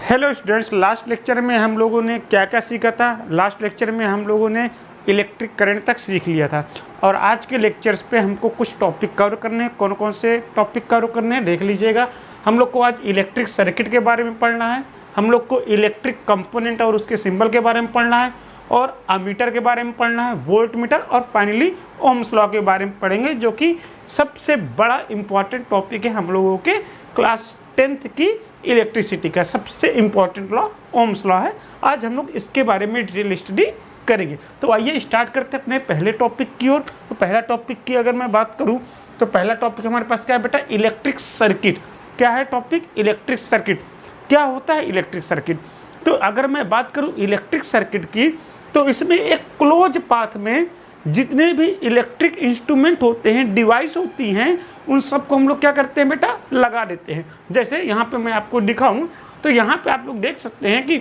Hello students, last lecture में हम लोगों ने क्या क्या सीखा था। लास्ट लेक्चर में हम लोगों ने इलेक्ट्रिक करंट तक सीख लिया था और आज के लेक्चर्स पे हमको कुछ टॉपिक कवर करने हैं। कौन कौन से टॉपिक कवर करने हैं देख लीजिएगा। हम लोग को आज इलेक्ट्रिक सर्किट के बारे में पढ़ना है, हम लोग को इलेक्ट्रिक कंपोनेंट और उसके सिंबल के बारे में पढ़ना है, और अमीटर के बारे में पढ़ना है, वोल्ट मीटर, और फाइनली ओम्स लॉ के बारे में पढ़ेंगे, जो कि सबसे बड़ा इम्पॉर्टेंट टॉपिक है हम लोगों के क्लास 10th की इलेक्ट्रिसिटी का। सबसे इम्पॉर्टेंट लॉ ओम्स लॉ है। आज हम लोग इसके बारे में डिटेल स्टडी करेंगे। तो आइए स्टार्ट करते हैं अपने पहले टॉपिक की ओर। तो पहला टॉपिक की अगर मैं बात करूं तो पहला टॉपिक हमारे पास क्या है बेटा, इलेक्ट्रिक सर्किट। क्या है टॉपिक? Electric circuit. क्या होता है इलेक्ट्रिक सर्किट? तो अगर मैं बात करूं इलेक्ट्रिक सर्किट की, तो इसमें एक क्लोज पाथ में जितने भी इलेक्ट्रिक इंस्ट्रूमेंट होते हैं, डिवाइस होती हैं, उन सबको हम लोग क्या करते हैं बेटा, लगा देते हैं। जैसे यहाँ पे मैं आपको दिखाऊं तो यहाँ पे आप लोग देख सकते हैं कि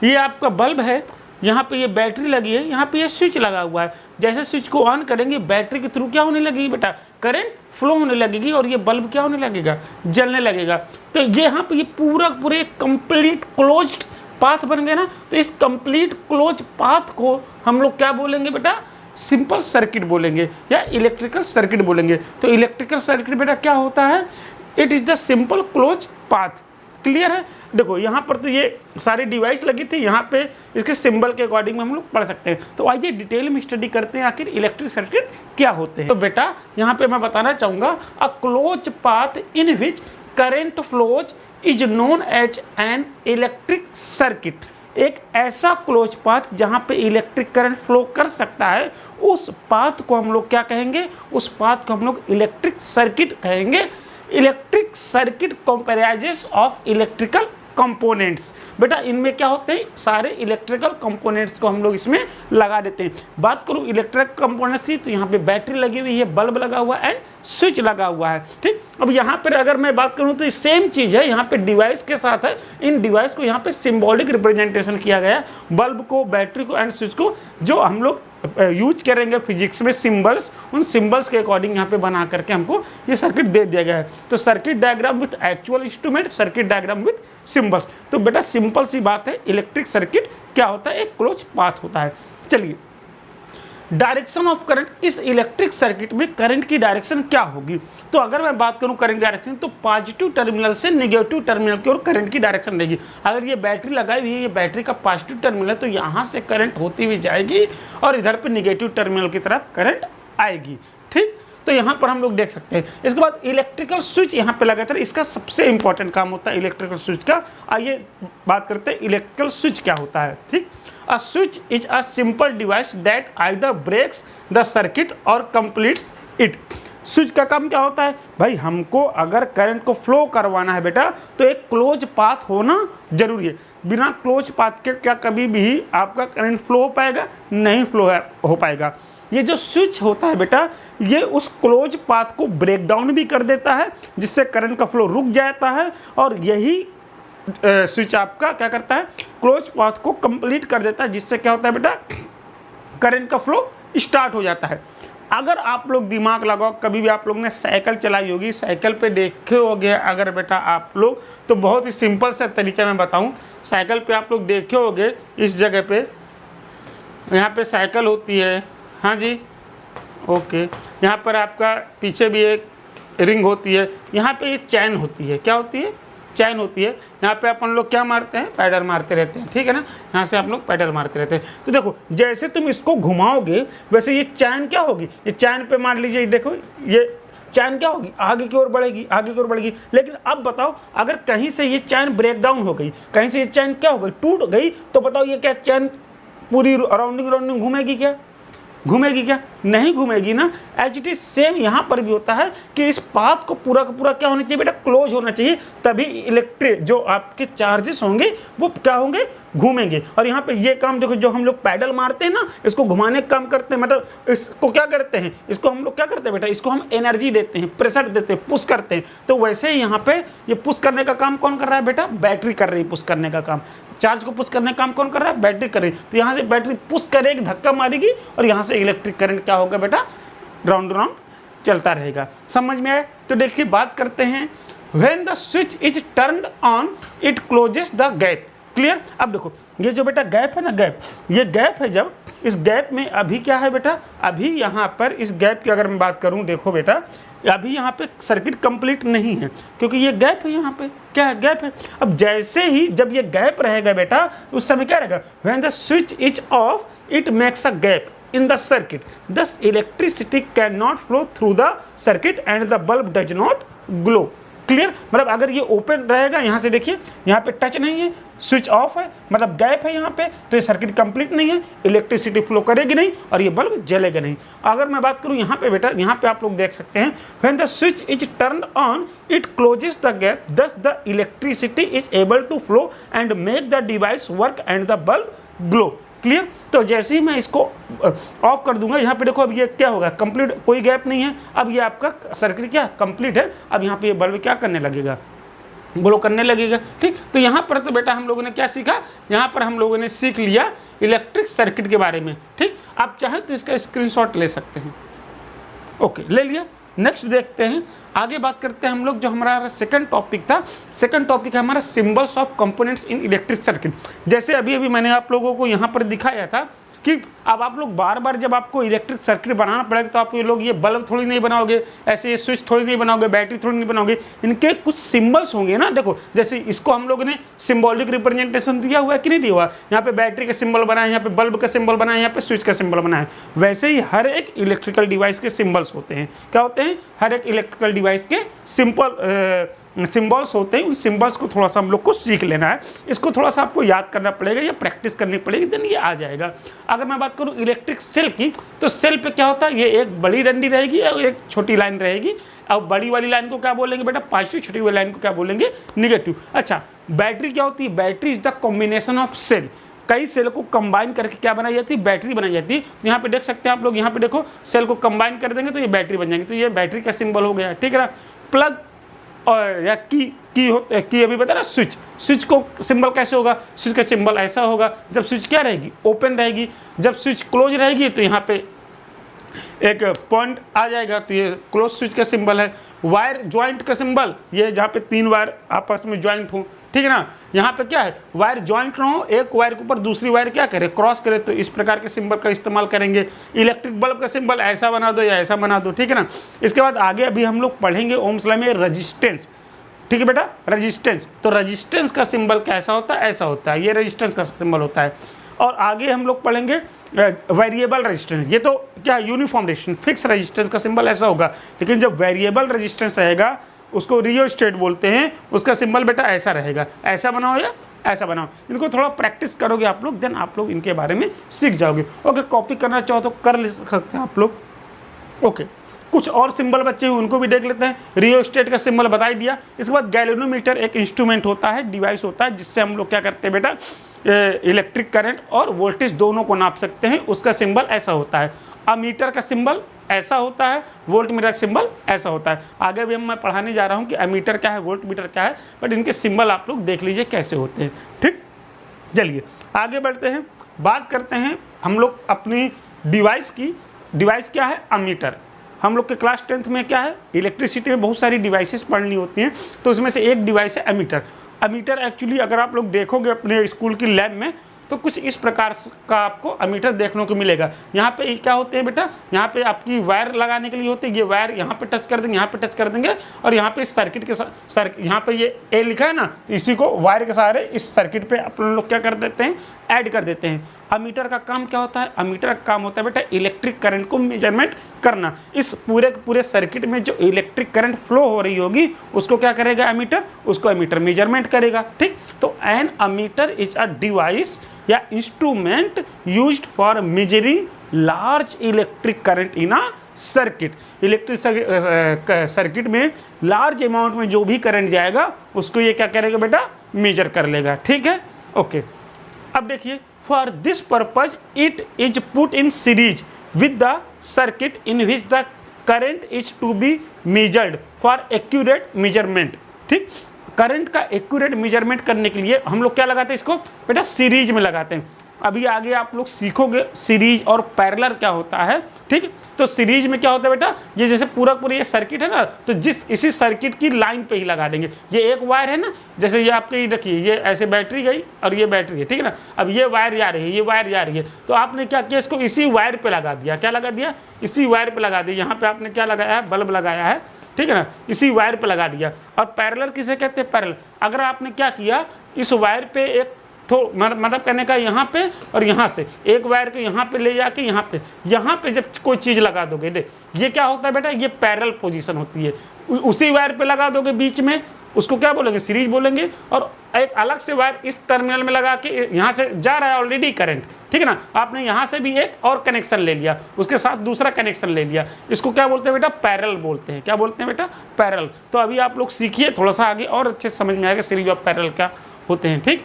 ये आपका बल्ब है, यहाँ पे ये बैटरी लगी है, यहाँ पे ये स्विच लगा हुआ है। जैसे स्विच को ऑन करेंगे बैटरी के थ्रू क्या होने लगेगी बेटा, करंट फ्लो होने लगेगी और ये बल्ब क्या होने लगेगा, जलने लगेगा। तो ये यहाँ पे ये पूरे कंप्लीट क्लोज्ड पाथ बन गया ना। तो इस कंप्लीट क्लोज पाथ को हम लोग क्या बोलेंगे बेटा, सिंपल सर्किट बोलेंगे या इलेक्ट्रिकल सर्किट बोलेंगे। तो इलेक्ट्रिकल सर्किट बेटा क्या होता है, it is the simple close path. Clear है? देखो यहाँ पर तो ये सारी डिवाइस लगी थी, यहाँ पे इसके सिंबल के अकॉर्डिंग में हम लोग पढ़ सकते हैं। तो आइए डिटेल में स्टडी करते हैं आखिर इलेक्ट्रिक सर्किट क्या होते हैं। तो बेटा यहाँ पे मैं बताना चाहूँगा, a close path in which current flows is known as an electric circuit. एक ऐसा क्लोज पाथ जहां पे इलेक्ट्रिक करंट फ्लो कर सकता है, उस पाथ को हम लोग क्या कहेंगे, उस पाथ को हम लोग इलेक्ट्रिक सर्किट कहेंगे। Electric circuit comprises of electrical components. बेटा इनमें क्या होते हैं, सारे इलेक्ट्रिकल कंपोनेंट्स को हम लोग इसमें लगा देते हैं। बात करूं इलेक्ट्रिक कंपोनेंट्स की, तो यहाँ पे बैटरी लगी हुई है, बल्ब लगा हुआ है एंड स्विच लगा हुआ है। ठीक, अब यहाँ पर अगर मैं बात करूं तो सेम चीज़ है, यहाँ पे डिवाइस के साथ है। इन डिवाइस को यहाँ पे सिंबॉलिक रिप्रेजेंटेशन किया गया है, बल्ब को, बैटरी को एंड स्विच को, जो हम लोग यूज करेंगे फिजिक्स में सिंबल्स, उन सिंबल्स के अकॉर्डिंग यहाँ पे बना करके हमको ये सर्किट दे दिया गया है। तो circuit diagram with actual instrument, circuit diagram with symbols. तो बेटा सिंपल सी बात है, इलेक्ट्रिक सर्किट क्या होता है, एक क्लोज पाथ होता है। चलिए, डायरेक्शन ऑफ करंट, इस इलेक्ट्रिक सर्किट में करंट की डायरेक्शन क्या होगी। तो अगर मैं बात करूं करंट डायरेक्शन, तो पॉजिटिव टर्मिनल से नेगेटिव टर्मिनल की ओर करंट की डायरेक्शन रहेगी। अगर ये बैटरी लगाई हुई है, ये बैटरी का पॉजिटिव टर्मिनल है, तो यहाँ से करंट होती हुई जाएगी और इधर पे नेगेटिव टर्मिनल की तरफ करंट आएगी। ठीक, तो यहाँ पर हम लोग देख सकते हैं। इसके बाद इलेक्ट्रिकल स्विच यहाँ पे लगा था, इसका सबसे इंपॉर्टेंट काम होता है इलेक्ट्रिकल स्विच का। आइए बात करते हैं इलेक्ट्रिकल स्विच क्या होता है। ठीक, A switch is a simple device that either breaks the circuit or completes it. Switch का काम क्या होता है भाई, हमको अगर करंट को फ्लो करवाना है बेटा, तो एक क्लोज पाथ होना जरूरी है। बिना क्लोज पाथ के क्या कभी भी आपका करंट फ्लो हो पाएगा? नहीं फ्लो हो पाएगा। ये जो स्विच होता है बेटा, ये उस क्लोज पाथ को ब्रेक डाउन भी कर देता है, जिससे करंट का फ्लो रुक जाता है, और यही स्विच आपका क्या करता है, क्लोज पाथ को कंप्लीट कर देता है, जिससे क्या होता है बेटा, करंट का फ्लो स्टार्ट हो जाता है। अगर आप लोग दिमाग लगाओ, कभी भी आप लोग ने साइकिल चलाई होगी, साइकिल पे देखे होगे अगर बेटा आप लोग, तो बहुत ही सिंपल सा तरीका मैं बताऊं। साइकिल पे आप लोग देखे होगे, इस जगह पे यहाँ पे साइकिल होती है, हाँ जी, ओके, यहाँ पर आपका पीछे भी एक रिंग होती है, यहाँ पे एक चैन होती है। क्या होती है? चैन होती है। यहाँ पे अपन लोग क्या मारते हैं, पैडल मारते रहते हैं। ठीक है ना, यहाँ से आप लोग पैडल मारते रहते हैं। तो देखो, जैसे तुम इसको घुमाओगे वैसे ये चैन क्या होगी, ये चैन पे मान लीजिए, देखो ये चैन क्या होगी, आगे की ओर बढ़ेगी, आगे की ओर बढ़ेगी। लेकिन अब बताओ, अगर कहीं से ये चैन ब्रेक डाउन हो गई, कहीं से ये चैन क्या हो गई, टूट गई, तो बताओ ये क्या चैन पूरी राउंडिंग घूमेगी क्या? घूमेगी क्या? नहीं घूमेगी ना। एच इट इज सेम यहाँ पर भी होता है कि इस पाथ को पूरा का पूरा क्या होना चाहिए बेटा, क्लोज होना चाहिए, तभी इलेक्ट्रिक जो आपके चार्जेस होंगे वो क्या होंगे, घूमेंगे। और यहाँ पे ये काम देखो, जो हम लोग पैडल मारते हैं ना, इसको घुमाने का काम करते हैं, मतलब इसको क्या करते हैं, इसको हम लोग क्या करते हैं बेटा, इसको हम एनर्जी देते हैं, प्रेशर देते हैं, पुश करते हैं। तो वैसे ही यहाँ पे ये पुश करने का काम कौन कर रहा है बेटा, बैटरी कर रही है पुश करने का काम। चार्ज को पुश करने का काम कौन कर रहा है, बैटरी कर रही है। तो यहाँ से बैटरी पुश करेगी, धक्का मारेगी, और यहाँ से इलेक्ट्रिक करंट क्या होगा बेटा, राउंड राउंड चलता रहेगा। समझ में आए? तो देखिए बात करते हैं when the switch is turned on it closes the gap. Clear. अब देखो ये जो बेटा गैप है ना, गैप, ये गैप है, जब इस गैप में अभी क्या है बेटा, अभी यहाँ पर इस गैप की अगर मैं बात करूँ, देखो बेटा अभी यहाँ पे सर्किट कंप्लीट नहीं है क्योंकि ये गैप है, यहाँ पे क्या है, गैप है। अब जैसे ही जब ये गैप रहेगा बेटा, उस समय क्या रहेगा, when the switch is of it makes a gap in the circuit, thus electricity cannot flow through the circuit and the bulb does not glow। Clear. मतलब अगर ये ओपन रहेगा, यहाँ से देखिए यहाँ पे टच नहीं है, स्विच ऑफ है, मतलब गैप है यहाँ पे, तो ये सर्किट कंप्लीट नहीं है, इलेक्ट्रिसिटी फ्लो करेगी नहीं और ये बल्ब जलेगा नहीं। अगर मैं बात करूँ यहाँ पे बेटा, यहाँ पे आप लोग देख सकते हैं when the switch is turned on it closes the gap, thus the electricity is able to flow and make the device work and the bulb glow. Clear. तो जैसे ही मैं इसको ऑफ कर दूंगा, यहाँ पे देखो अब ये क्या होगा, कंप्लीट, कोई गैप नहीं है, अब ये आपका सर्किट क्या कंप्लीट है। अब यहाँ पे ये बल्ब क्या करने लगेगा, ग्लो करने लगेगा। ठीक। तो यहाँ पर तो बेटा हम लोगों ने क्या सीखा, यहाँ पर हम लोगों ने सीख लिया इलेक्ट्रिक सर्किट के बारे में। ठीक। आप चाहे तो इसका स्क्रीनशॉट ले सकते हैं। ओके, ले लिया। नेक्स्ट देखते हैं, आगे बात करते हैं हम लोग, जो हमारा सेकंड टॉपिक था। सेकंड टॉपिक है हमारा symbols of components in electric circuit. जैसे अभी अभी मैंने आप लोगों को यहाँ पर दिखाया था कि अब आप लोग बार बार जब आपको इलेक्ट्रिक सर्किट बनाना पड़ेगा तो आप ये लोग ये बल्ब थोड़ी नहीं बनाओगे, ऐसे ये स्विच थोड़ी नहीं बनाओगे, बैटरी थोड़ी नहीं बनाओगे, इनके कुछ सिंबल्स होंगे ना। देखो जैसे इसको हम लोगों ने सिंबॉलिक रिप्रेजेंटेशन दिया हुआ है कि नहीं दिया हुआ, यहाँ पे बैटरी का सिंबल बना है, यहाँ पे बल्ब का सिंबल बना है, यहाँ पे स्विच का सिंबल बना है। वैसे ही हर एक इलेक्ट्रिकल डिवाइस के सिंबल्स होते हैं। क्या होते हैं, हर एक इलेक्ट्रिकल डिवाइस के सिंबल्स होते हैं। उन सिंबल्स को थोड़ा सा हम लोग को सीख लेना है, इसको थोड़ा सा आपको याद करना पड़ेगा या प्रैक्टिस करनी पड़ेगी, देन ये आ जाएगा। अगर मैं बात करूँ इलेक्ट्रिक सेल की, तो सेल पे क्या होता है, ये एक बड़ी डंडी रहेगी और एक छोटी लाइन रहेगी। अब बड़ी वाली लाइन को क्या बोलेंगे बेटा, पॉजिटिव, छोटी वाली लाइन को क्या बोलेंगे, निगेटिव। अच्छा, बैटरी क्या होती है, battery is the combination of cell, कई सेल को कंबाइन करके क्या बनाई जाती है, बैटरी बनाई जाती है। तो यहाँ पे देख सकते हैं आप लोग, यहाँ पे देखो सेल को कंबाइन कर देंगे तो ये बैटरी बन जाएंगे, तो ये बैटरी का सिंबल हो गया। ठीक है ना। प्लग और या की अभी बता ना, स्विच को सिंबल कैसे होगा, स्विच का सिंबल ऐसा होगा जब स्विच क्या रहेगी, ओपन रहेगी। जब स्विच क्लोज रहेगी तो यहाँ पे एक पॉइंट आ जाएगा, तो ये क्लोज स्विच का सिंबल है। वायर ज्वाइंट का सिंबल, ये जहाँ पे तीन वायर आपस में ज्वाइंट हो, ठीक है ना, यहाँ पे क्या है, वायर ज्वाइंट ना हो, एक वायर के ऊपर दूसरी वायर क्या करे, क्रॉस करे, तो इस प्रकार के सिंबल का इस्तेमाल करेंगे। इलेक्ट्रिक बल्ब का सिंबल ऐसा बना दो या ऐसा बना दो। ठीक है ना। इसके बाद आगे अभी हम लोग पढ़ेंगे ओम्स लॉ में रेजिस्टेंस। ठीक है बेटा, रेजिस्टेंस, तो रेजिस्टेंस का सिंबल कैसा होता है, ऐसा होता है, ये रेजिस्टेंस का सिंबल होता है। और आगे हम लोग पढ़ेंगे वेरिएबल रेजिस्टेंस। ये तो क्या, यूनिफॉर्म रेजिस्टेंस, फिक्स रेजिस्टेंस का सिंबल ऐसा होगा, लेकिन जब वेरिएबल रेजिस्टेंस रहेगा उसको रियोस्टेट बोलते हैं, उसका सिंबल बेटा ऐसा रहेगा, ऐसा बनाओ या ऐसा बनाओ। इनको थोड़ा प्रैक्टिस करोगे आप लोग, देन आप लोग इनके बारे में सीख जाओगे। ओके, कॉपी करना चाहो तो कर ले सकते हैं आप लोग। ओके, कुछ और सिंबल बच्चे उनको भी देख लेते हैं। रियोस्टेट का सिंबल बता ही दिया। इसके बाद गैल्वेनोमीटर एक इंस्ट्रूमेंट होता है, डिवाइस होता है, जिससे हम लोग क्या करते हैं बेटा, इलेक्ट्रिक करंट और वोल्टेज दोनों को नाप सकते हैं। उसका सिंबल ऐसा होता है। अमीटर का सिंबल ऐसा होता है, वोल्ट मीटर का सिंबल ऐसा होता है। आगे भी मैं पढ़ाने जा रहा हूँ कि अमीटर क्या है, वोल्ट मीटर क्या है, बट इनके सिंबल आप लोग देख लीजिए कैसे होते हैं। ठीक, चलिए आगे बढ़ते हैं, बात करते हैं हम लोग अपनी डिवाइस की। डिवाइस क्या है, अमीटर। हम लोग के क्लास 10th में क्या है, इलेक्ट्रिसिटी में बहुत सारी डिवाइसेस पढ़नी होती हैं, तो उसमें से एक डिवाइस है अमीटर। अमीटर एक्चुअली अगर आप लोग देखोगे अपने स्कूल की लैब में, तो कुछ इस प्रकार का आपको अमीटर देखने को मिलेगा। यहाँ पे क्या होते हैं बेटा, यहाँ पे आपकी वायर लगाने के लिए होते हैं, ये वायर यहाँ पे टच कर देंगे, यहाँ पे टच कर देंगे, और यहाँ पे इस सर्किट के यहाँ पे ये ए लिखा है ना, तो इसी को वायर के सहारे इस सर्किट पे अपन लोग क्या कर देते हैं, ऐड कर देते हैं। अमीटर का काम क्या होता है, अमीटर का काम होता है बेटा इलेक्ट्रिक करंट को मेजरमेंट करना। इस पूरे सर्किट में जो इलेक्ट्रिक करंट फ्लो हो रही होगी उसको क्या करेगा अमीटर, उसको अमीटर मेजरमेंट करेगा। ठीक, तो an ammeter is a device या instrument used for measuring large electric current in a circuit. Electric circuit में लार्ज अमाउंट में जो भी करंट जाएगा उसको ये क्या करेगा बेटा, मेजर कर लेगा। ठीक है, ओके। अब देखिए, for this purpose it is put in series with the circuit in which the current is to be measured for accurate measurement. ठीक, करंट का एक्यूरेट मेजरमेंट करने के लिए हम लोग क्या लगाते हैं, इसको बेटा सीरीज में लगाते हैं। अभी आगे आप लोग सीखोगे सीरीज और पैरेलल क्या होता है, ठीक है। तो सीरीज में क्या होता है बेटा, ये जैसे पूरा ये सर्किट है ना, तो इसी सर्किट की लाइन पे ही लगा देंगे। ये एक वायर है ना, जैसे ये आपके ये रखिए, ये ऐसे बैटरी गई और ये बैटरी है, ठीक है ना। अब ये वायर जा रही है, ये वायर जा रही है, तो आपने क्या किया, इसको इसी वायर पे लगा दिया। क्या लगा दिया, इसी वायर पे लगा दिया। यहाँ पे आपने क्या लगाया है, बल्ब लगाया है, ठीक है ना, इसी वायर पे लगा दिया। और पैरेलल किसे कहते हैं, पैरेलल। अगर आपने क्या किया, इस वायर पे एक मतलब कहने का यहाँ पे और यहाँ से एक वायर को यहाँ पे ले जाके यहाँ पे जब कोई चीज़ लगा दोगे, ये क्या होता है बेटा, ये पैरेलल पोजीशन होती है। उसी वायर पे लगा दोगे बीच में, उसको क्या बोलेंगे, सीरीज बोलेंगे। और एक अलग से वायर इस टर्मिनल में लगा के, यहाँ से जा रहा है ऑलरेडी करंट, ठीक है ना, आपने यहाँ से भी एक और कनेक्शन ले लिया, उसके साथ दूसरा कनेक्शन ले लिया, इसको क्या बोलते हैं बेटा, पैरेलल बोलते हैं। क्या बोलते हैं बेटा, पैरेलल। तो अभी आप लोग सीखिए, थोड़ा सा आगे और अच्छे से समझ में आएगा सीरीज और पैरेलल क्या होते हैं, ठीक।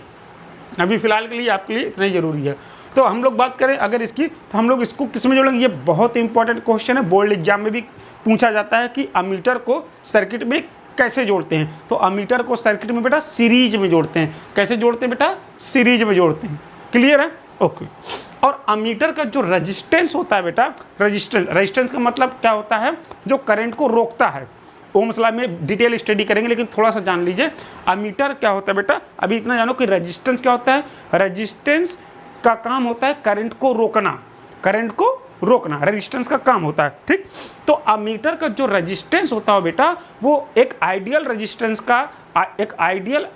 अभी फिलहाल के लिए आपके लिए इतना ही जरूरी है। तो हम लोग बात करें अगर इसकी, तो हम लोग इसको किस में जोड़ेंगे, ये बहुत इंपॉर्टेंट क्वेश्चन है, बोर्ड एग्जाम में भी पूछा जाता है कि अमीटर को सर्किट में कैसे जोड़ते हैं। तो अमीटर को सर्किट में बेटा सीरीज में जोड़ते हैं। कैसे जोड़ते हैं बेटा, सीरीज में जोड़ते हैं। क्लियर है, ओके। और अमीटर का जो रेजिस्टेंस होता है बेटा, रेजिस्टेंस का मतलब क्या होता है, जो करंट को रोकता है। ओम्स लॉ में डिटेल स्टडी करेंगे, लेकिन थोड़ा सा जान लीजिए अमीटर क्या होता है बेटा। अभी इतना जानो कि रेजिस्टेंस क्या होता है। रेजिस्टेंस का काम होता है करंट को रोकना, करंट को रोकना रेजिस्टेंस का काम होता है, ठीक। तो अमीटर का जो रेजिस्टेंस होता है बेटा, वो एक आइडियल रेजिस्टेंस का, एक आइडियल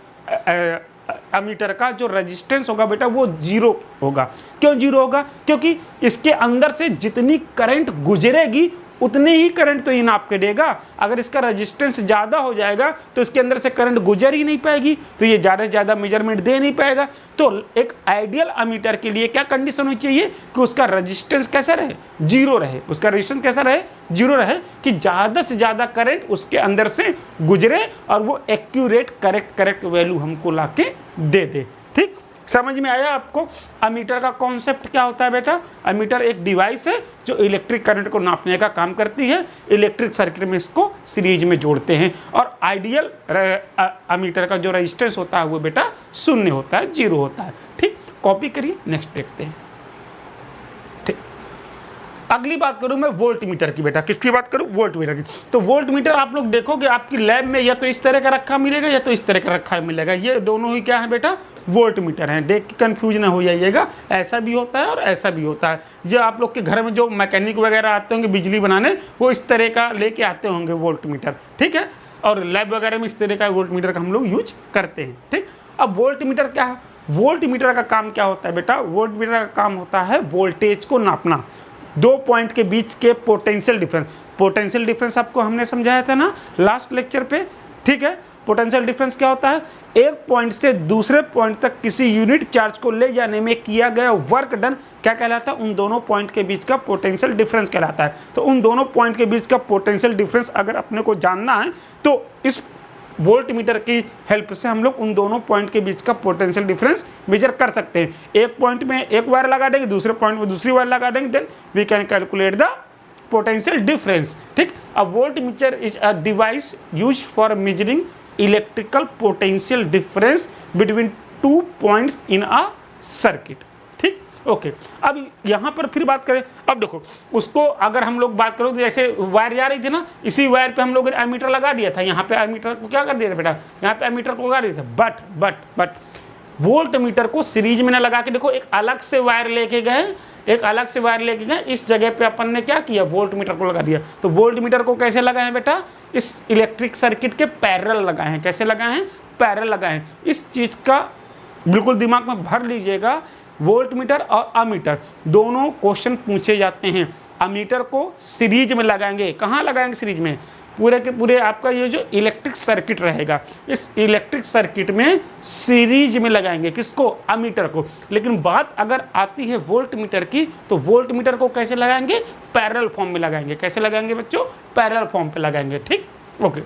अमीटर का जो रेजिस्टेंस होगा बेटा, वो 0 होगा। क्यों 0 होगा, क्योंकि इसके अंदर से जितनी करंट गुजरेगी उतनी ही करंट तो ये नाप के देगा। अगर इसका रेजिस्टेंस ज़्यादा हो जाएगा तो इसके अंदर से करंट गुजर ही नहीं पाएगी, तो ये ज़्यादा से ज़्यादा मेजरमेंट दे नहीं पाएगा। तो एक आइडियल अमीटर के लिए क्या कंडीशन होनी चाहिए कि उसका रेजिस्टेंस कैसा रहे, 0 रहे। उसका रेजिस्टेंस कैसा रहे, 0 रहे, कि ज़्यादा से ज़्यादा करंट उसके अंदर से गुजरे और वो एक्यूरेट करेक्ट वैल्यू हमको ला के दे दे, ठीक। समझ में आया आपको अमीटर का कॉन्सेप्ट क्या होता है बेटा। अमीटर एक डिवाइस है जो इलेक्ट्रिक करंट को नापने का काम करती है। इलेक्ट्रिक सर्किट में इसको सीरीज में जोड़ते हैं। और आइडियल अमीटर का जो रेजिस्टेंस होता है वो बेटा 0 होता है, 0 होता है, ठीक। कॉपी करिए, नेक्स्ट देखते हैं, ठीक। अगली बात करूं मैं वोल्ट मीटर की बेटा। किसकी बात करूं, वोल्ट मीटर की। तो वोल्ट मीटर आप लोग देखोगे आपकी लैब में या तो इस तरह का रखा मिलेगा या तो इस तरह का रखा मिलेगा। ये दोनों ही क्या है बेटा, वोल्ट मीटर हैं। देख के कंफ्यूज ना हो जाइएगा, ऐसा भी होता है और ऐसा भी होता है। जो आप लोग के घर में जो मैकेनिक वगैरह आते होंगे बिजली बनाने, वो इस तरह का लेके आते होंगे वोल्ट मीटर, ठीक है। और लैब वगैरह में इस तरह का वोल्ट मीटर का हम लोग यूज करते हैं, ठीक। अब वोल्ट मीटर क्या है, वोल्ट मीटर का काम क्या होता है बेटा, वोल्ट मीटर का काम होता है वोल्टेज को नापना, 2 पॉइंट के बीच के पोटेंशियल डिफरेंस। पोटेंशियल डिफरेंस आपको हमने समझाया था ना लास्ट लेक्चर पे, ठीक है। पोटेंशियल डिफरेंस क्या होता है, एक पॉइंट से दूसरे पॉइंट तक किसी यूनिट चार्ज को ले जाने में किया गया वर्क डन क्या कहलाता है, उन दोनों पॉइंट के बीच का पोटेंशियल डिफरेंस कहलाता है। तो उन दोनों पॉइंट के बीच का पोटेंशियल डिफरेंस अगर अपने को जानना है तो इस वोल्ट मीटर की हेल्प से हम लोग उन दोनों पॉइंट के बीच का पोटेंशियल डिफरेंस मेजर कर सकते हैं। एक पॉइंट में एक वायर लगा देंगे, दूसरे पॉइंट में दूसरी वायर लगा देंगे, then we can calculate the potential difference, ठीक। A volt metre is a device used for measuring electrical potential difference between 2 points in a circuit, ठीक, ओके। अब यहाँ पर फिर बात करें, अब देखो उसको अगर हम लोग बात करो तो जैसे वायर जा रही थी ना, इसी वायर पे हम लोग एमीटर लगा दिया था। यहाँ पे एमीटर को क्या कर दिया था बेटा, यहाँ पे एमीटर को लगा दिया था, बट वोल्ट मीटर को सीरीज में ना लगा के देखो एक अलग से वायर लेके गए, एक अलग से वायर लेके गए, इस जगह पे अपन ने क्या किया, वोल्ट मीटर को लगा दिया। तो वोल्ट मीटर को कैसे लगाए बेटा, इस इलेक्ट्रिक सर्किट के पैरेलल लगाए हैं। कैसे लगाए हैं, पैरेलल लगाए हैं। इस चीज का बिल्कुल दिमाग में भर लीजिएगा। वोल्ट मीटर और अमीटर दोनों क्वेश्चन पूछे जाते हैं। अमीटर को सीरीज में लगाएंगे, कहाँ लगाएंगे सीरीज में, पूरे के पूरे आपका ये जो इलेक्ट्रिक सर्किट रहेगा, इस इलेक्ट्रिक सर्किट में सीरीज में लगाएंगे, किसको, अमीटर को। लेकिन बात अगर आती है वोल्ट मीटर की, तो वोल्ट मीटर को कैसे लगाएंगे, पैरेलल फॉर्म में लगाएंगे। कैसे लगाएंगे बच्चों, पैरेलल फॉर्म पे लगाएंगे, ठीक, ओके।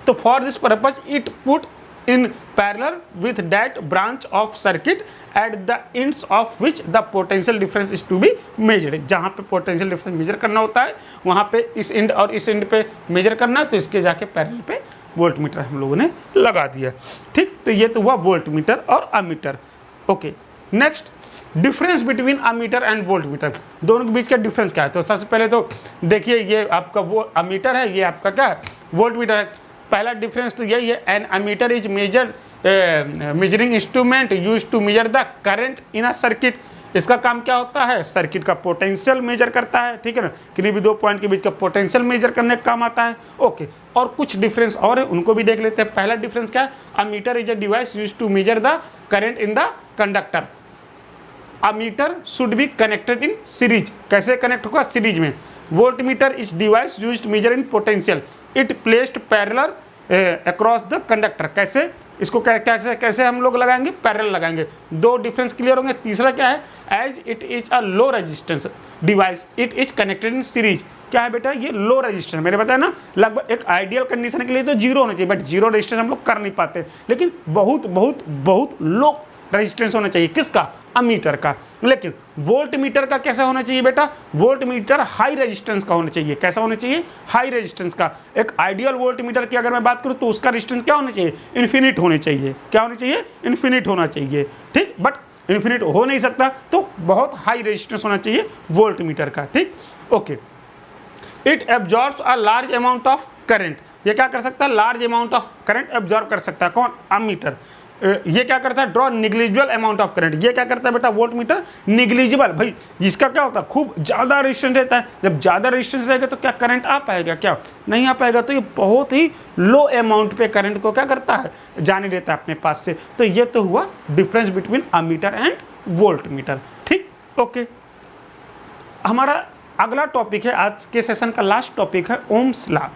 तो for this purpose it put in parallel with that branch of circuit at the ends of which the potential difference is to be measured। जहाँ पे potential difference measure करना होता है वहाँ पे इस एंड और इस एंड पे measure करना है, तो इसके जाके पैरेलल पे वोल्ट मीटर हम लोगों ने लगा दिया, ठीक। तो ये तो हुआ वोल्ट मीटर और ammeter, okay. Next difference between ammeter and volt meter, दोनों के बीच का डिफरेंस क्या है? तो सबसे पहले तो देखिए, ये आपका वो अमीटर है, ये आपका क्या है? वोल्ट मीटर है। पहला डिफरेंस तो यही है, an ammeter is measuring instrument use to measure the current in a circuit. इसका काम क्या होता है? सर्किट का पोटेंशियल मेजर करता है, ठीक है ना, किन्हीं भी दो पॉइंट के बीच का पोटेंशियल मेजर करने का काम आता है। ओके, और कुछ डिफरेंस और है, उनको भी देख लेते हैं। पहला डिफरेंस क्या है? Ammeter is a device use to measure the current in the conductor. Ammeter should be connected in series. कैसे कनेक्ट होगा? सीरीज में। Volt meter is device use to measure in potential, it placed parallel across the conductor. कैसे इसको कैसे हम लोग लगाएंगे? Parallel लगाएंगे। दो डिफरेंस क्लियर होंगे। तीसरा क्या है? As it is a low resistance device it is connected in series. क्या है बेटा? ये लो रेजिस्टेंस, मैंने बताया ना, लगभग एक आइडियल कंडीशन के लिए तो जीरो होना चाहिए, बट जीरो रेजिस्टेंस हम लोग कर नहीं पाते, लेकिन बहुत बहुत बहुत लो रेजिस्टेंस होना चाहिए। किसका? अमीटर का। लेकिन वोल्ट मीटर का कैसा होना चाहिए बेटा? वोल्ट मीटर हाई रेजिस्टेंस का होना चाहिए। कैसा होना चाहिए? हाई रेजिस्टेंस का। एक आइडियल वोल्ट मीटर की अगर मैं बात करूं तो उसका रेजिस्टेंस क्या होना चाहिए? इन्फिनिट होने चाहिए। क्या होना चाहिए? इन्फिनिट होना चाहिए, ठीक। बट इन्फिनिट हो नहीं सकता, तो बहुत हाई रेजिस्टेंस होना चाहिए वोल्ट मीटर का, ठीक। Okay, it absorbs a large amount of current. ये क्या कर सकता है? Large amount of current absorb कर सकता है। कौन? अमीटर। ये क्या करता है? Draw negligible amount of current. ये क्या करता है बेटा? Volt meter negligible. भाई इसका क्या होता है? खूब ज़्यादा रेजिस्टेंस रहता है। जब ज़्यादा रेजिस्टेंस रहेगा तो क्या करंट आ पाएगा? क्या नहीं आ पाएगा। तो ये बहुत ही लो अमाउंट पे करंट को क्या करता है? जाने देता है अपने पास से। तो ये तो हुआ difference between ammeter and volt meter, ठीक। ओके, हमारा अगला टॉपिक है, आज के सेशन का लास्ट टॉपिक है ओम्स लॉ।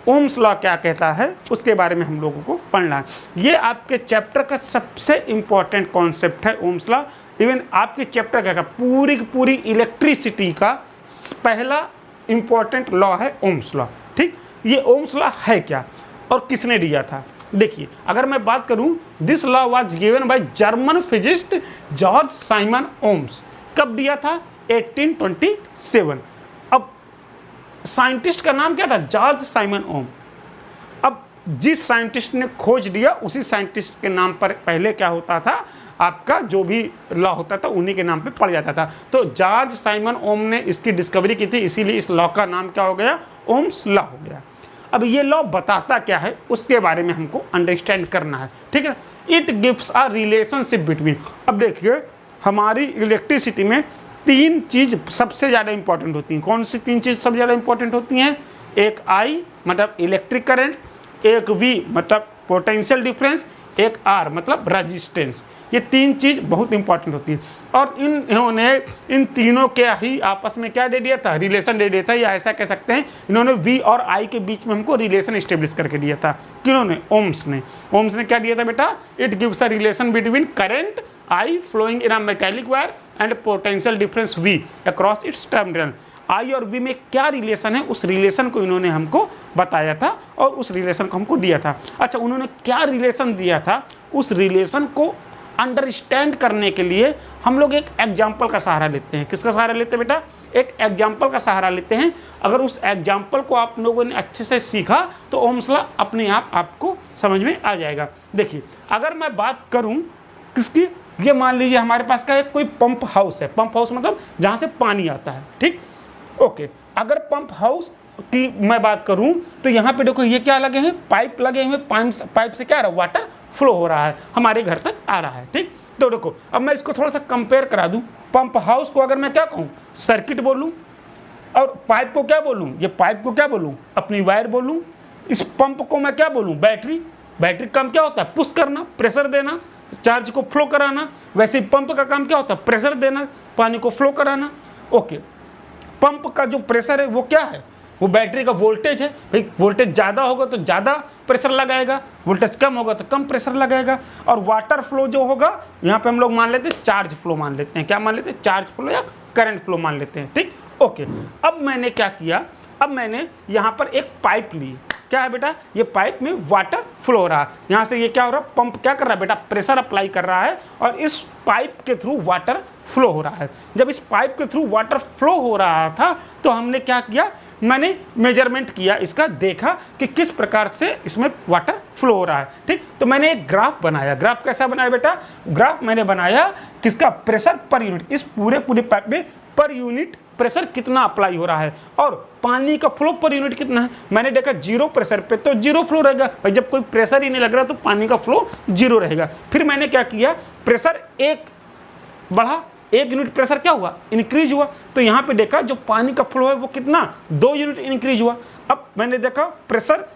ओम्स लॉ क्या कहता है उसके बारे में हम लोगों को पढ़ना है। ये आपके चैप्टर का सबसे इंपॉर्टेंट कॉन्सेप्ट है ओम्स लॉ। इवन आपके चैप्टर का पूरी की पूरी इलेक्ट्रिसिटी का पहला इंपॉर्टेंट लॉ है ओम्स लॉ, ठीक। ये ओम्स लॉ है क्या और किसने दिया था? देखिए, अगर मैं बात करूं, this law was given by German physicist George Simon Ohm's. कब दिया था? 1827। अब साइंटिस्ट का नाम क्या था? जॉर्ज साइमन ओम। अब जिस साइंटिस्ट ने खोज दिया उसी साइंटिस्ट के नाम पर पहले क्या होता था? आपका जो भी लॉ होता था उन्हीं के नाम पे पड़ जाता था। तो जॉर्ज साइमन ओम ने इसकी डिस्कवरी की थी, इसीलिए इस लॉ का नाम क्या हो गया? ओम्स लॉ हो गया। अब ये लॉ बताता क्या है उसके बारे में हमको अंडरस्टैंड करना है, ठीक है। It gives a relationship between. अब देखिए, हमारी इलेक्ट्रिसिटी में तीन चीज सबसे ज़्यादा इंपॉर्टेंट होती हैं। कौन सी तीन चीज सबसे ज़्यादा इंपॉर्टेंट होती हैं? एक आई मतलब इलेक्ट्रिक करंट, एक वी मतलब पोटेंशियल डिफरेंस, एक आर मतलब रेजिस्टेंस। ये तीन चीज बहुत इंपॉर्टेंट होती है। और इन्होंने इन तीनों के ही आपस में क्या दे दिया था? रिलेशन दे दिया था, या ऐसा कह सकते हैं इन्होंने वी और आई के बीच में हमको रिलेशन इस्टेब्लिश करके दिया था। किन्होंने? ओम्स ने। ओम्स ने क्या दिया था बेटा? It gives a relation between current I flowing in a metallic wire and potential difference V across its terminal. I और वी में क्या रिलेशन है, उस रिलेशन को इन्होंने हमको बताया था और उस रिलेशन को हमको दिया था। अच्छा, उन्होंने क्या रिलेशन दिया था? उस रिलेशन को अंडरस्टैंड करने के लिए हम लोग एक एग्जाम्पल का सहारा लेते हैं। किसका सहारा लेते हैं बेटा? एक एग्जाम्पल का सहारा लेते हैं। अगर उस एग्जाम्पल को आप लोगों ने अच्छे से सीखा तो ओम्स लॉ अपने आप आपको समझ में आ जाएगा। देखिए, अगर मैं बात करूं किसकी, ये मान लीजिए हमारे पास का एक कोई पंप हाउस है। पंप हाउस मतलब जहाँ से पानी आता है, ठीक। ओके, अगर पंप हाउस की मैं बात करूं तो यहाँ पे देखो ये क्या लगे हैं? पाइप लगे हुए। पाइप से क्या आ रहा है? वाटर फ्लो हो रहा है, हमारे घर तक आ रहा है, ठीक। तो देखो, अब मैं इसको थोड़ा सा कंपेयर करा दूं। पंप हाउस को अगर मैं क्या कहूँ? सर्किट बोलूँ। और पाइप को क्या बोलूँ? ये पाइप को क्या बोलूँ? अपनी वायर बोलूँ। इस पंप को मैं क्या बोलूँ? बैटरी। बैटरी का काम क्या होता है? पुश करना, प्रेशर देना, चार्ज को फ्लो कराना। वैसे पंप का काम क्या होता है? प्रेशर देना, पानी को फ्लो कराना। ओके, पंप का जो प्रेशर है वो क्या है? वो बैटरी का वोल्टेज है। भाई वोल्टेज ज़्यादा होगा तो ज़्यादा प्रेशर लगाएगा, वोल्टेज कम होगा तो कम प्रेशर लगाएगा। और वाटर फ्लो जो होगा, यहाँ पे हम लोग मान लेते हैं चार्ज फ्लो मान लेते हैं। क्या मान लेते हैं? चार्ज फ्लो या करंट फ्लो मान लेते हैं, ठीक। ओके, अब मैंने क्या किया? अब मैंने यहाँ पर एक पाइप ली। क्या है बेटा? ये पाइप में वाटर फ्लो हो रहा है। यहाँ से ये क्या हो रहा है? पंप क्या कर रहा है बेटा? प्रेशर अप्लाई कर रहा है और इस पाइप के थ्रू वाटर फ्लो हो रहा है। जब इस पाइप के थ्रू वाटर फ्लो हो रहा था तो हमने क्या किया? मैंने मेजरमेंट किया, इसका देखा कि किस प्रकार से इसमें वाटर फ्लो हो रहा है। ठीक, तो मैंने एक ग्राफ बनाया। ग्राफ कैसा बनाया बेटा? ग्राफ मैंने बनाया किसका? Pressure per unit. इस पूरे पाइप में पर यूनिट प्रेशर कितना अप्लाई हो रहा है और पानी का फ्लो पर यूनिट कितना है। मैंने देखा 0 प्रेशर पे तो 0 फ्लो रहेगा भाई, जब कोई प्रेशर ही नहीं लग रहा तो पानी का फ्लो 0 रहेगा। फिर मैंने क्या किया, प्रेशर 1 बढ़ा, 1 यूनिट प्रेशर क्या हुआ? इंक्रीज हुआ। तो यहाँ पे देखा जो पानी का फ्लो है वो कितना? 2 यूनिट इंक्रीज हुआ। अब मैंने देखा प्रेशर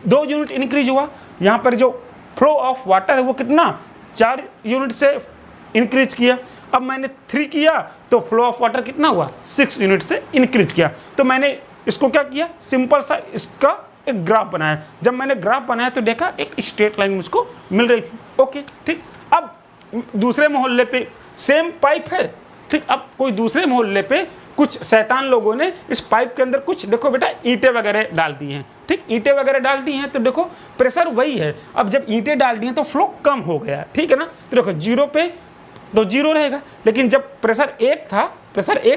2 यूनिट इंक्रीज हुआ, यहाँ पर जो फ्लो ऑफ वाटर है वो कितना? 4 यूनिट से इंक्रीज किया। अब मैंने 3 किया तो फ्लो ऑफ वाटर कितना हुआ? 6 यूनिट से इंक्रीज किया। तो मैंने इसको क्या किया, सिंपल सा इसका एक ग्राफ बनाया। जब मैंने ग्राफ बनाया तो देखा एक स्ट्रेट लाइन मुझको मिल रही थी। ओके ठीक। अब दूसरे मोहल्ले पे सेम पाइप है। ठीक, अब कोई दूसरे मोहल्ले पे कुछ शैतान लोगों ने इस पाइप के अंदर कुछ देखो बेटा ईंटें वगैरह डाल दी हैं। ठीक, ईंटें वगैरह डाल दी हैं तो देखो प्रेशर वही है। अब जब ईंटें डाल दी हैं तो फ्लो कम हो गया। ठीक है ना? तो देखो 0 पे तो 0 रहेगा, लेकिन जब प्रेशर 1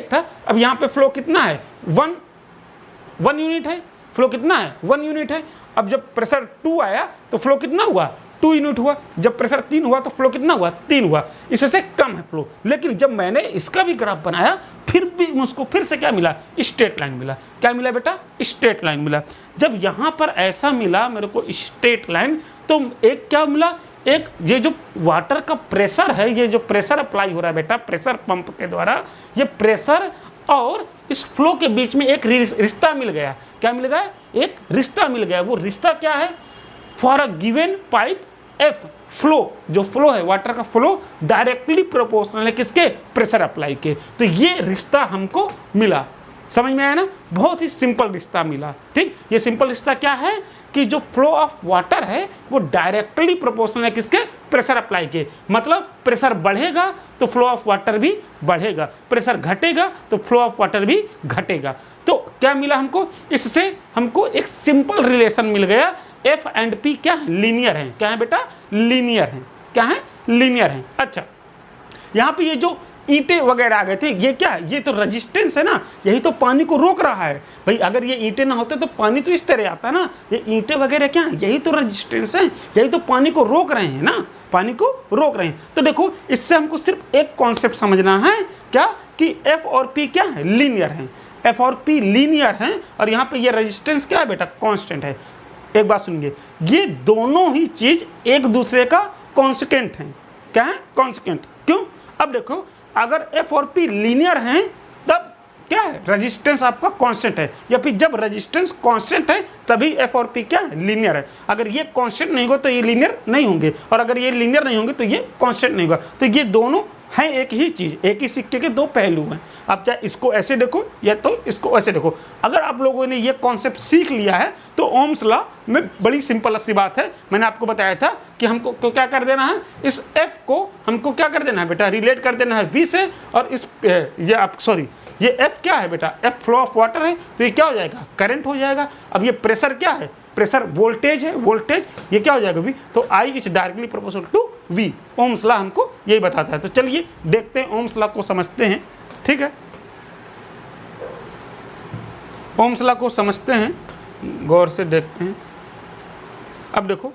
था, अब यहाँ पे फ्लो कितना है? 1 यूनिट है। फ्लो कितना है? 1 यूनिट है। अब जब प्रेशर 2 आया तो फ्लो कितना हुआ? 2 यूनिट हुआ। जब प्रेशर 3 हुआ तो फ्लो कितना हुआ? 3 हुआ। इससे कम है फ्लो। लेकिन जब मैंने इसका भी ग्राफ बनाया फिर भी मुझको फिर से क्या मिला? स्ट्रेट लाइन मिला। क्या मिला बेटा? स्ट्रेट लाइन मिला। जब यहाँ पर ऐसा मिला मेरे को स्ट्रेट लाइन, तो एक क्या मिला? एक ये जो वाटर का प्रेशर है, ये जो प्रेशर अप्लाई हो रहा है बेटा प्रेशर पंप के द्वारा, ये प्रेशर और इस फ्लो के बीच में एक रिश्ता मिल गया। क्या मिल गया? एक रिश्ता मिल गया। वो रिश्ता क्या है? For a given pipe F flow, जो फ्लो है वाटर का फ्लो डायरेक्टली प्रोपोर्शनल है किसके? प्रेशर अप्लाई के। तो ये रिश्ता हमको मिला। समझ में आया ना? बहुत ही सिंपल रिश्ता मिला। ठीक, ये सिंपल रिश्ता क्या है कि जो फ्लो ऑफ वाटर है वो डायरेक्टली प्रोपोर्शनल है किसके? प्रेशर अप्लाई के। मतलब प्रेशर बढ़ेगा तो फ्लो ऑफ वाटर भी बढ़ेगा, प्रेशर घटेगा तो फ्लो ऑफ वाटर भी घटेगा। तो क्या मिला हमको? इससे हमको एक सिंपल रिलेशन मिल गया। एफ एंड पी क्या है? लीनियर है। क्या है बेटा? लीनियर है। क्या है? लीनियर है। अच्छा, यहाँ पे ये जो ईंटें वगैरह आ गए थे, ये क्या है? ये तो रेजिस्टेंस है ना, यही तो पानी को रोक रहा है भाई। अगर ये ईंटें ना होते तो पानी तो इस तरह आता है ना। ये ईंटें वगैरह क्या है? यही तो रेजिस्टेंस है, यही तो पानी को रोक रहे हैं ना, पानी को रोक रहे हैं। तो देखो इससे हमको सिर्फ एक कॉन्सेप्ट समझना है, क्या? कि एफ और पी क्या है? लीनियर है। एफ और पी लीनियर हैं और यहाँ पे ये रेजिस्टेंस क्या है बेटा? कांस्टेंट है। एक बात सुनिए, ये दोनों ही चीज एक दूसरे का कॉन्सिक्वेंट है। क्या है? कॉन्सिक्वेंट। क्यों? अब देखो अगर एफ और पी लीनियर हैं तब क्या है? रेजिस्टेंस आपका कांस्टेंट है, या फिर जब रेजिस्टेंस कांस्टेंट है तभी एफ और पी क्या है? लीनियर है। अगर ये कांस्टेंट नहीं होगा तो ये लीनियर नहीं होंगे, और अगर ये लीनियर नहीं होंगे तो ये कांस्टेंट नहीं होगा। तो ये दोनों हैं एक ही चीज, एक ही सिक्के के दो पहलू हैं। आप चाहे इसको ऐसे देखो या तो इसको ऐसे देखो। अगर आप लोगों ने ये कॉन्सेप्ट सीख लिया है तो ओम्स लॉ में बड़ी सिंपल सी बात है। मैंने आपको बताया था कि हमको क्या कर देना है? इस एफ को हमको क्या कर देना है बेटा? रिलेट कर देना है वी से। और इस ये एफ क्या है बेटा? एफ फ्लो ऑफ वाटर है, तो ये क्या हो जाएगा? करंट हो जाएगा। अब ये प्रेशर क्या है? प्रेशर वोल्टेज है, वोल्टेज ये क्या हो जाएगा? वी। तो I is directly proportional to V. Ohm's law हमको यही बताता है। तो चलिए देखते हैं, ओम्स लॉ को समझते हैं। ठीक है, ओम्स लॉ को समझते हैं, गौर से देखते हैं। अब देखो,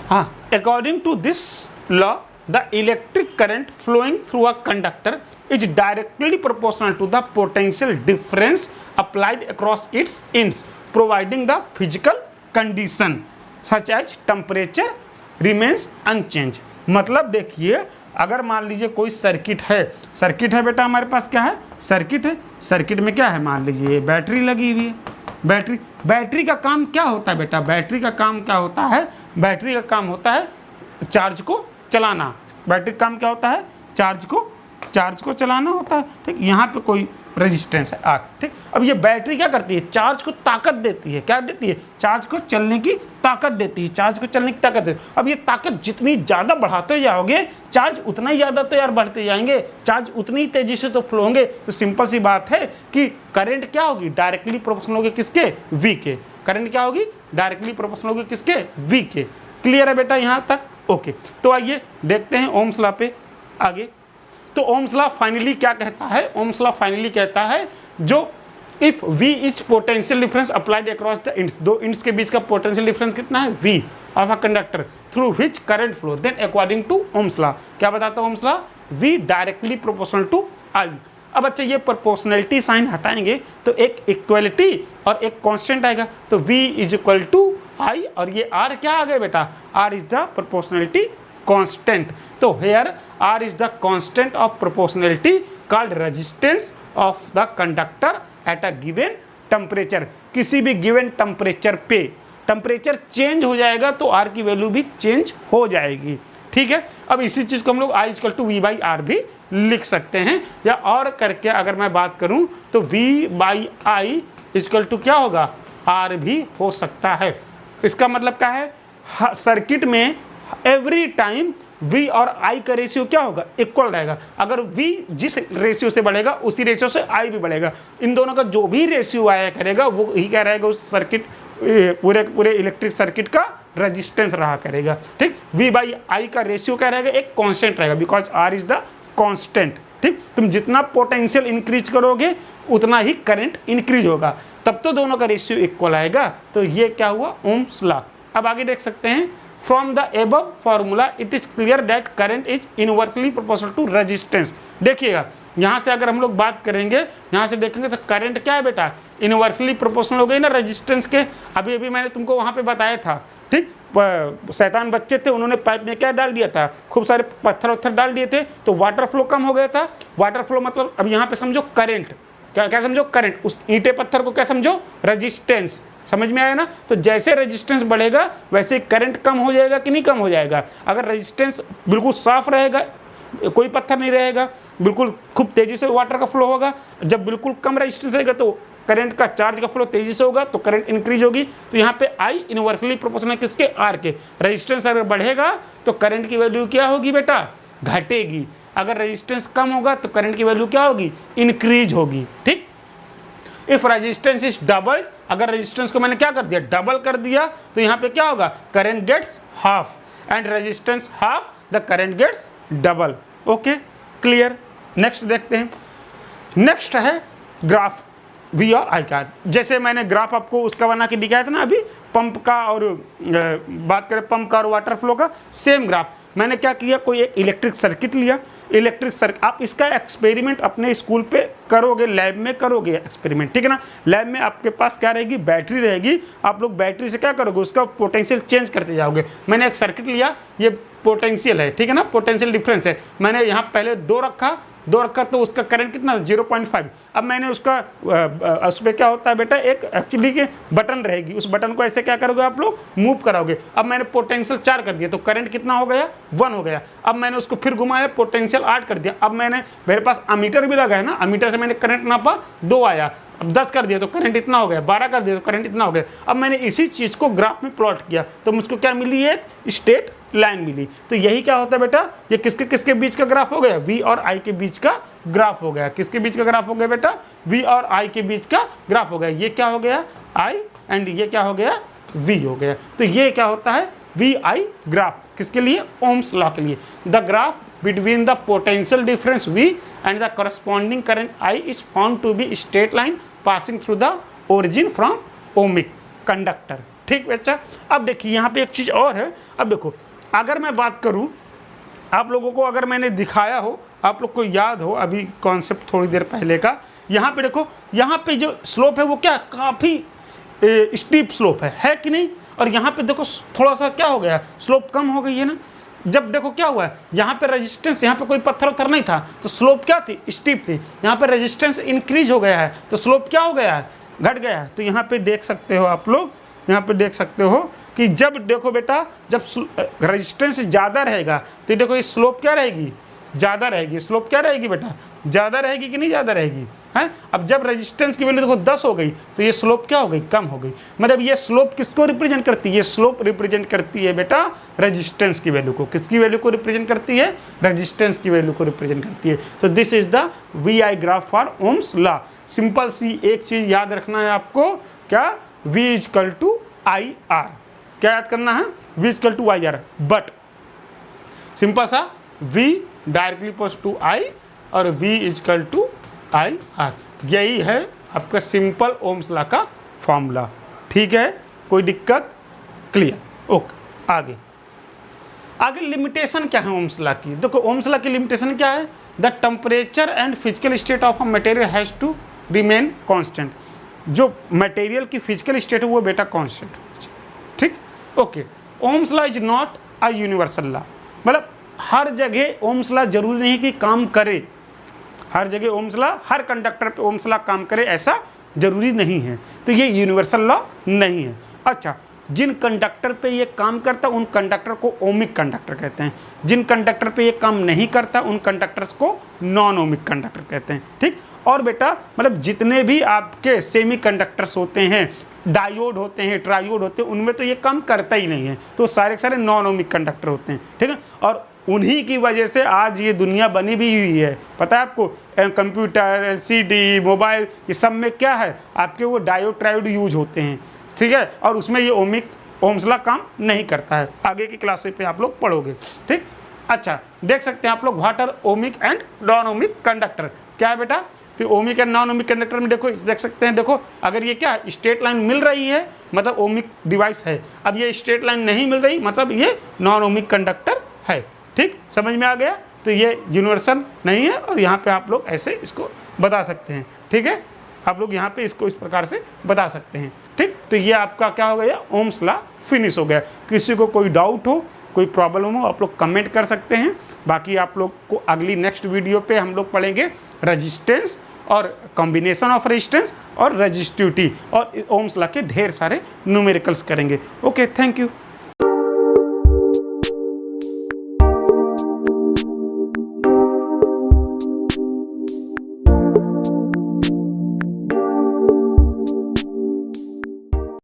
हाँ, according to this law the electric current flowing through a conductor is directly proportional to the potential difference applied across its ends, providing the physical condition such as temperature remains unchanged। मतलब देखिए, अगर मान लीजिए कोई circuit है बेटा, हमारे पास क्या है? सर्किट है। सर्किट में क्या है? मान लीजिए बैटरी लगी हुई है। बैटरी का काम क्या होता है बेटा? बैटरी का काम क्या होता है? बैटरी का काम होता है चार्ज को चलाना। बैटरी काम क्या होता है? चार्ज को चलाना होता है। ठीक, यहाँ पे कोई रेजिस्टेंस है आर। ठीक, अब ये बैटरी क्या करती है? चार्ज को ताकत देती है। क्या देती है? चार्ज को चलने की ताकत देती है। चार्ज को चलने की ताकत देती है। अब ये ताकत जितनी ज़्यादा बढ़ाते जाओगे चार्ज उतना ही ज़्यादा तो यार बढ़ते जाएंगे, चार्ज उतनी तेजी से तो फ्लो होंगे। तो सिंपल सी बात है कि करंट क्या होगी? डायरेक्टली प्रोपोर्शनल होगी किसके? वी के। करंट क्या होगी? डायरेक्टली प्रोपोर्शनल होगी किसके? वी के। क्लियर है बेटा यहाँ तक? ओके, तो आइए देखते हैं ओम्स लॉ पे आगे। तो ओम्स लॉ फाइनली क्या कहता है? ओम्स लॉ फाइनली कहता है जो if V is potential difference applied across the ends, दो इंड्स के बीच का पोटेंशियल डिफरेंस कितना है? V of a conductor through which current flow, then according to Ohm's law, क्या बताता है Ohm's law? V directly proportional to I। अब अच्छा ये प्रोपोर्शनलिटी साइन हटाएंगे तो एक इक्वलिटी और एक कांस्टेंट आएगा, तो V is equal to I और ये R क्या आ गया बेटा? R is the proportionality constant. तो here R is the constant of proportionality called resistance of the conductor at a given temperature. किसी भी गिवन टेम्परेचर पे टेम्परेचर चेंज हो जाएगा तो R की वैल्यू भी चेंज हो जाएगी, ठीक है। अब इसी चीज़ को हम लोग I equal to V by R भी लिख सकते हैं, या और करके अगर मैं बात करूं तो V by I equal to क्या होगा? R भी हो सकता है। इसका मतलब क्या है? सर्किट में एवरी टाइम V और I का रेशियो क्या होगा? इक्वल रहेगा। अगर V जिस रेशियो से बढ़ेगा उसी रेशियो से I भी बढ़ेगा। इन दोनों का जो भी रेशियो आया करेगा वो ही क्या रहेगा? उस सर्किट पूरे इलेक्ट्रिक सर्किट का रेजिस्टेंस रहा करेगा, ठीक। V बाई I का रेशियो क्या रहेगा? एक कांस्टेंट रहेगा, because R is the constant, ठीक। तुम जितना पोटेंशियल इंक्रीज करोगे उतना ही करंट इंक्रीज होगा, तब तो दोनों का रेशियो इक्वल आएगा। तो ये क्या हुआ? Ohm's law. अब आगे देख सकते हैं, from the above formula it is clear that current is inversely proportional to resistance. देखिएगा यहाँ से अगर हम लोग बात करेंगे, यहाँ से देखेंगे तो करंट क्या है बेटा? इनवर्सली प्रोपोर्शनल हो गई ना रेजिस्टेंस के। अभी अभी मैंने तुमको वहाँ पे बताया था, ठीक। शैतान बच्चे थे, उन्होंने पाइप में क्या डाल दिया था? खूब सारे पत्थर वत्थर डाल दिए थे, तो वाटर फ्लो कम हो गया था। वाटर फ्लो मतलब अब यहाँ पे समझो करंट, क्या समझो? करंट। उस ईंटे पत्थर को क्या समझो? रेजिस्टेंस। समझ में आया ना? तो जैसे रेजिस्टेंस बढ़ेगा वैसे करंट कम हो जाएगा कि नहीं कम हो जाएगा? अगर रेजिस्टेंस बिल्कुल साफ रहेगा, कोई पत्थर नहीं रहेगा, बिल्कुल खूब तेजी से वाटर का फ्लो होगा। जब बिल्कुल कम रेजिस्टेंस रहेगा तो करंट का चार्ज का फ्लो तेजी से होगा, तो करंट इंक्रीज होगी। तो यहाँ पे I इनवर्सली प्रोपोर्शनल किसके? R के। रेजिस्टेंस अगर बढ़ेगा तो करंट की वैल्यू क्या होगी बेटा? घटेगी। अगर रेजिस्टेंस कम होगा तो करंट की वैल्यू क्या होगी? इंक्रीज होगी, ठीक। इफ रेजिस्टेंस इज डबल, अगर रेजिस्टेंस को मैंने क्या कर दिया? डबल कर दिया, तो यहाँ पे क्या होगा? Current gets half, and resistance half, the current gets double. Okay, clear. Next देखते हैं। नेक्स्ट है ग्राफ V और I का। जैसे मैंने ग्राफ आपको उसका बना के दिखाया था ना अभी, पंप का, और बात करें पंप का और वाटर फ्लो का, सेम ग्राफ मैंने क्या किया? कोई एक इलेक्ट्रिक सर्किट लिया। इलेक्ट्रिक सर्किट, आप इसका एक्सपेरिमेंट अपने स्कूल पे करोगे, लैब में करोगे एक्सपेरिमेंट, ठीक है ना। लैब में आपके पास क्या रहेगी? बैटरी रहेगी। आप लोग बैटरी से क्या करोगे? उसका पोटेंशियल चेंज करते जाओगे। मैंने एक सर्किट लिया, ये पोटेंशियल है, ठीक है ना, पोटेंशियल डिफरेंस है। मैंने यहाँ पहले दो रखा तो उसका करंट कितना? 0.5। अब मैंने उसका उस पर क्या होता है बेटा? एक एक्चुअली के बटन रहेगी, उस बटन को ऐसे क्या करोगे आप लोग? मूव कराओगे। अब मैंने पोटेंशियल 4 कर दिया तो करंट कितना हो गया? 1 हो गया। अब मैंने उसको फिर घुमाया, पोटेंशियल 8 कर दिया। अब मेरे पास अमीटर भी लगा है ना, अमीटर से मैंने करंट नापा, 2 आया। अब 10 कर दिया तो करंट इतना हो गया, 12 कर दिया तो करंट इतना हो गया। अब मैंने इसी चीज़ को ग्राफ में प्लॉट किया तो मुझको क्या मिली? एक स्ट्रेट लाइन मिली। तो यही क्या होता है बेटा? ये किसके किसके बीच का ग्राफ हो गया? V और I के बीच का ग्राफ हो गया। किसके बीच का ग्राफ हो गया बेटा? V और I के बीच का ग्राफ हो गया। ये क्या हो गया? I, एंड ये क्या हो गया? V हो गया। तो ये क्या होता है? VI graph. किसके लिए? ओम्स लॉ के लिए। The graph between the potential difference V and the corresponding current I is found to be straight line passing through the origin from ohmic conductor। ठीक बच्चा। अब देखिए यहाँ पे एक चीज़ और है। अब देखो, अगर मैं बात करूँ, आप लोगों को अगर मैंने दिखाया हो, आप लोग को याद हो अभी कॉन्सेप्ट थोड़ी देर पहले का, यहाँ पे देखो, यहाँ पे जो स्लोप है वो क्या? काफ़ी स्टीप स्लोप है कि नहीं? और यहाँ पे देखो थोड़ा सा क्या हो गया? स्लोप कम हो गई है ना। जब देखो क्या हुआ है, यहाँ पे रेजिस्टेंस, यहाँ पे कोई पत्थर उत्थर नहीं था तो स्लोप क्या थी? स्टीप थी। यहाँ पे रेजिस्टेंस इंक्रीज हो गया है तो स्लोप क्या हो गया है? घट गया है। तो यहाँ पे देख सकते हो आप लोग, यहाँ पे देख सकते हो कि जब देखो बेटा, जब रेजिस्टेंस ज़्यादा रहेगा तो देखो ये स्लोप क्या रहेगी? ज़्यादा रहेगी। स्लोप क्या रहेगी बेटा? ज़्यादा रहेगी कि नहीं ज़्यादा रहेगी? है। अब जब रेजिस्टेंस की वैल्यू देखो 10 हो गई तो ये स्लोप क्या हो गई? कम हो गई। मतलब ये स्लोप किसको रिप्रेजेंट करती है? ये स्लोप रिप्रेजेंट करती है बेटा रेजिस्टेंस की वैल्यू को। किसकी वैल्यू को रिप्रेजेंट करती है? रेजिस्टेंस की वैल्यू को रिप्रेजेंट करती है। तो this is the VI graph for Ohm's law. Simple सी एक चीज याद रखना है आपको, क्या? V equal to IR। क्या याद करना है? V equal to IR। But simple सा V directly equals to I और V equal to I R. यही है आपका सिंपल ओम्स लॉ का फॉर्मूला। ठीक है, कोई दिक्कत? Clear, okay. आगे लिमिटेशन क्या है ओम्स लॉ की? देखो ओम्स लॉ की लिमिटेशन क्या है? The temperature and physical state of a material has to remain constant. जो मटेरियल की फिजिकल स्टेट है वो बेटा कांस्टेंट। ठीक, okay. Ohm's law is not a universal law, मतलब हर जगह ओम्स लॉ जरूरी नहीं कि काम करे, हर जगह ओम्स लॉ, हर कंडक्टर पे ओम्स लॉ काम करे ऐसा जरूरी नहीं है। तो ये यूनिवर्सल लॉ नहीं है। अच्छा, जिन कंडक्टर पे ये काम करता उन कंडक्टर को ओमिक कंडक्टर कहते हैं, जिन कंडक्टर पे ये काम नहीं करता उन कंडक्टर्स को नॉन ओमिक कंडक्टर कहते हैं। ठीक, और बेटा मतलब जितने भी आपके सेमी कंडक्टर्स होते हैं, डायोड होते हैं, ट्रायोड होते हैं, उनमें तो ये काम करता ही नहीं है, तो सारे के सारे नॉन ओमिक कंडक्टर होते हैं। ठीक है, और उन्हीं की वजह से आज ये दुनिया बनी भी हुई है। पता है आपको, कंप्यूटर, एलसीडी, मोबाइल, ये सब में क्या है आपके वो डायोड ट्रायोड यूज होते हैं। ठीक है, और उसमें ये ओम्स लॉ काम नहीं करता है। आगे की क्लासेस पे आप लोग पढ़ोगे। ठीक, अच्छा देख सकते हैं आप लोग what are ohmic and non ohmic conductor. क्या है बेटा? तो ohmic and non ohmic conductor में देखो, देख सकते हैं, देखो अगर ये क्या स्ट्रेट लाइन मिल रही है मतलब ओमिक डिवाइस है, अब ये स्ट्रेट लाइन नहीं मिल रही मतलब ये नॉन ओमिक कंडक्टर है। ठीक, समझ में आ गया? तो ये यूनिवर्सल नहीं है और यहाँ पे आप लोग ऐसे इसको बता सकते हैं। ठीक है, आप लोग यहाँ पे इसको इस प्रकार से बता सकते हैं। ठीक, तो ये आपका क्या हो गया? ओम्स लॉ फिनिश हो गया। किसी को कोई डाउट हो, कोई प्रॉब्लम हो, आप लोग कमेंट कर सकते हैं। बाकी आप लोग को अगली नेक्स्ट वीडियो पे हम लोग पढ़ेंगे रेजिस्टेंस और कॉम्बिनेशन ऑफ रेजिस्टेंस और रेजिस्टिविटी, और ओम्स लॉ के ढेर सारे न्यूमेरिकल्स करेंगे। Okay, thank you.